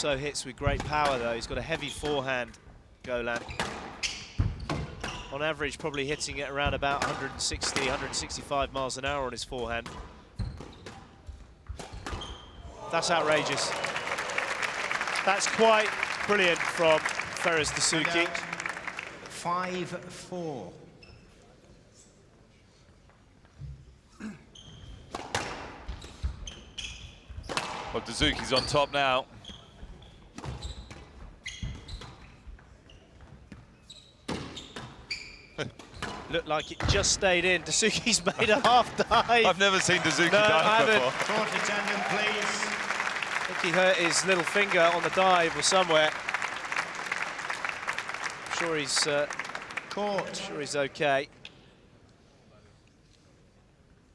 also hits with great power, though. He's got a heavy forehand, Golan. On average, probably hitting it around about 160, 165 miles an hour on his forehand. That's outrageous. That's quite brilliant from Dessouky. 5-4. Well, Dessouky's on top now. Looked like it just stayed in. Dessouky's made a half dive. I've never seen Dessouky dive before. Court attendant, please. I think he hurt his little finger on the dive or somewhere. I'm sure he's okay.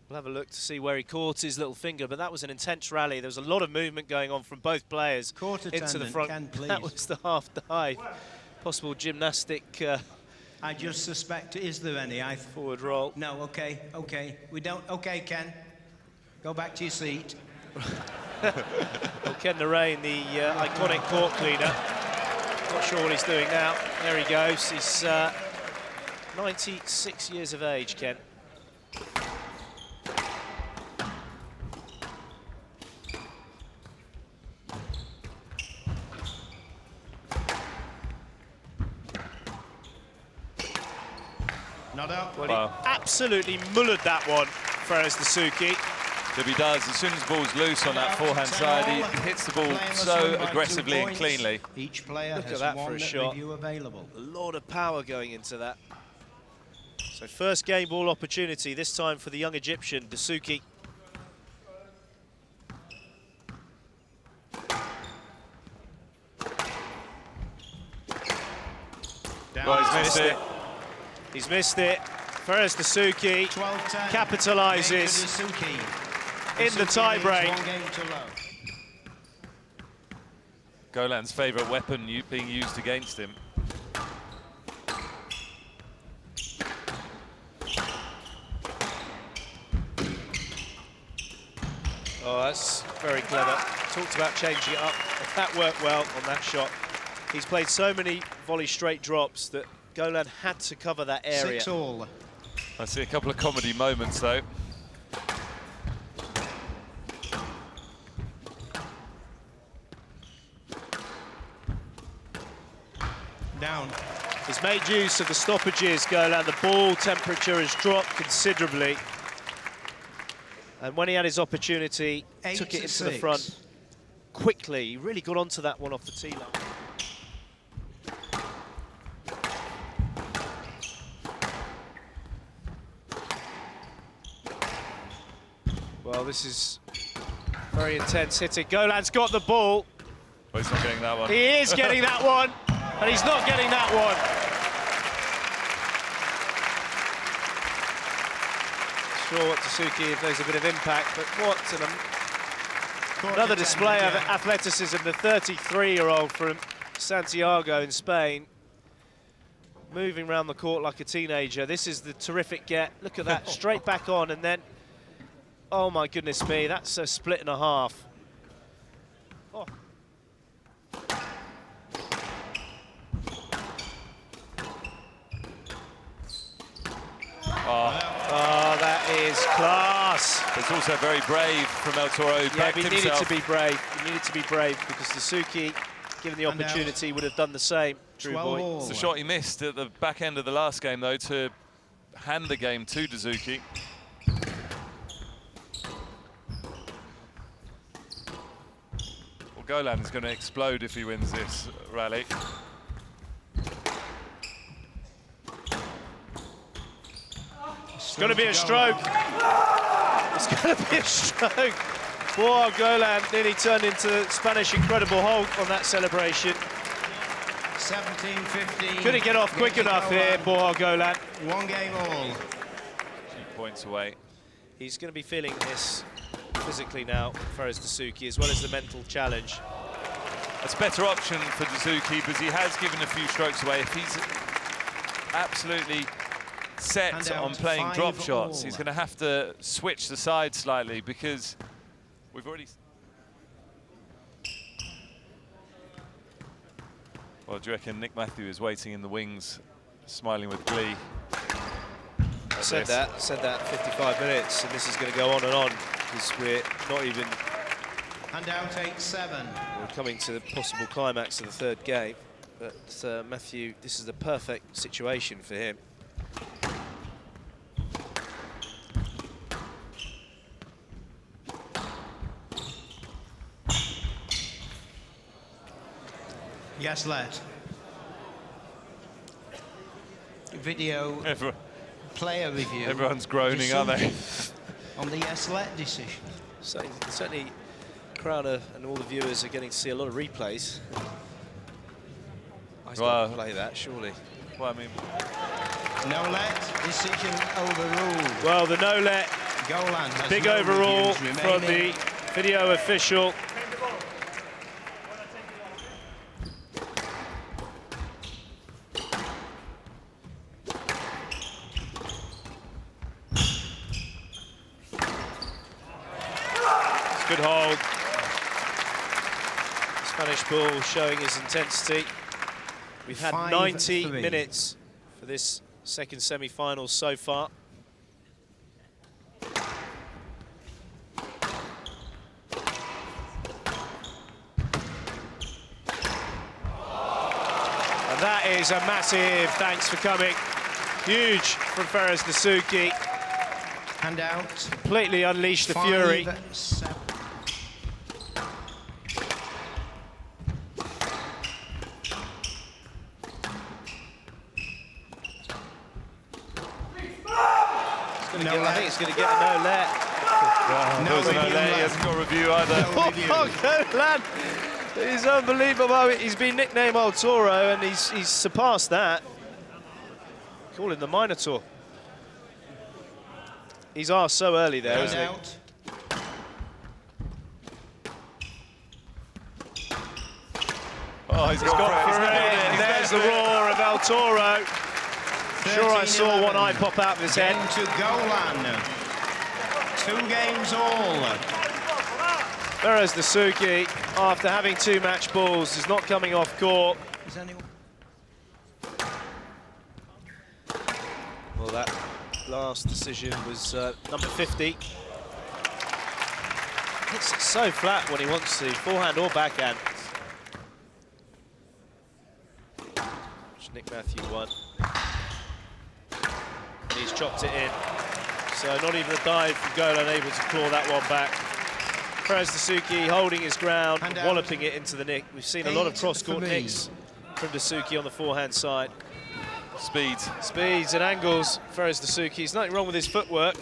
We'll have a look to see where he caught his little finger, but that was an intense rally. There was a lot of movement going on from both players into the front. That was the half dive. Possible gymnastic. I just suspect, is there any? Forward roll. No, okay. We don't, okay, Ken. Go back to your seat. Well, Canary, the iconic court cleaner. Not sure what he's doing now. There he goes. He's 96 years of age, Ken. Not up. Well, wow. He absolutely mullered that one, Dessouky. If he does, as soon as the ball's loose on that forehand side, he hits the ball so aggressively and cleanly. Each player Look has at that one for a shot. available. A lot of power going into that. So first game ball opportunity, this time for the young Egyptian, Dessouky. Well, he's missed it. He's missed it. Dessouky capitalises in the tie-break. Golan's favourite weapon being used against him. Oh, that's very clever. Talked about changing it up. That worked well on that shot. He's played so many volley straight drops that Golan had to cover that area. 6-all. I see a couple of comedy moments, though. Down. He's made use of the stoppages, Golan. The ball temperature has dropped considerably. And when he had his opportunity, took it into the front quickly. He really got onto that one off the tee line. Well, this is very intense hitting. Golan's got the ball. Well, he's not getting that one. He is getting that one, and he's not getting that one. Sure what Dessouky, if there's a bit of impact, but what another display of athleticism. The 33-year-old from Santiago in Spain, moving around the court like a teenager. This is the terrific get. Look at that, straight back on, and then, oh my goodness me, that's a split and a half. Oh. Oh, that is class. It's also very brave from El Toro. Yeah, he needed to be brave. He needed to be brave because Dessouky, given the opportunity, would have done the same. True boy. It's a shot he missed at the back end of the last game, though, to hand the game to Dessouky. Well, Golan is going to explode if he wins this rally. It's going to be a stroke. It's going to be a stroke. Poor Golan nearly turned into Spanish Incredible Hulk on that celebration. 17-15. Couldn't get off quick enough here, poor Golan. One game all. 2 points away. He's going to be feeling this physically now, Dessouky, as well as the mental challenge. It's a better option for Dessouky because he has given a few strokes away. If he's absolutely set on playing drop shots, he's going to have to switch the side slightly because we've already... Well, do you reckon Nick Matthew is waiting in the wings, smiling with glee? I said that 55 minutes, and this is going to go on and on, because we're not even... And out 8-7. We're coming to the possible climax of the third game, but Matthew, this is the perfect situation for him. Yes, let. Video player review. Everyone's groaning, aren't they? On the yes, let decision. So, certainly, Crowder and all the viewers are getting to see a lot of replays. I still play that, surely. Well, I mean... No let, decision overruled. Well, the no let, Golan has big no overrule reviews from remaining. the video official. Good hold. Spanish ball showing his intensity. We've had 90 minutes for this second semi-final so far. And that is a massive thanks for coming. Huge from Dessouky. Hand out. Completely unleashed the fury. 5-7. I think it's going to get a no let. No let. He hasn't got a review either. Oh, Golan! He's unbelievable. He's been nicknamed El Toro, and he's surpassed that. Call him the Minotaur. He's asked so early there, isn't he? Oh, he's got For it. And there's the roar of El Toro. Sure, I saw one eye pop out of his head. To Golan. 2 games all. Dessouky, after having 2 match balls, is not coming off court. Is anyone? Well, that last decision was number 50. It's so flat when he wants to, forehand or backhand. Which Nick Matthew won. And he's chopped it in. So not even a dive from Golan able to claw that one back. Dessouky holding his ground, walloping it into the nick. We've seen a lot of cross-court nicks from Dessouky on the forehand side. Speeds and angles, Dessouky. There's nothing wrong with his footwork.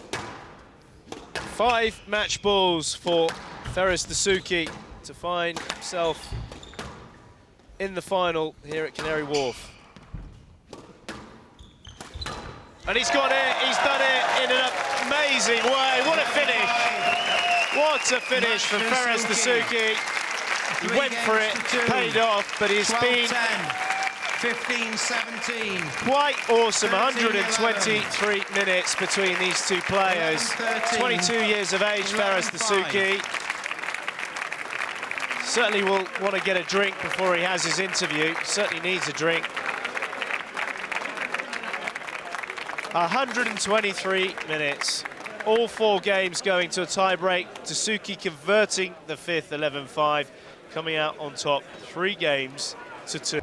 5 match balls for Dessouky to find himself in the final here at Canary Wharf. And he's got it, he's done it in an amazing way. What a finish. What a finish from Dessouky. He went for it, paid off, but he's been 15-17. Quite awesome. 123 minutes between these two players. 22 years of age, Dessouky. Certainly will want to get a drink before he has his interview. Certainly needs a drink. 123 minutes. All 4 games going to a tie-break. Dessouky converting the 5th 11-5, coming out on top 3 games to 2.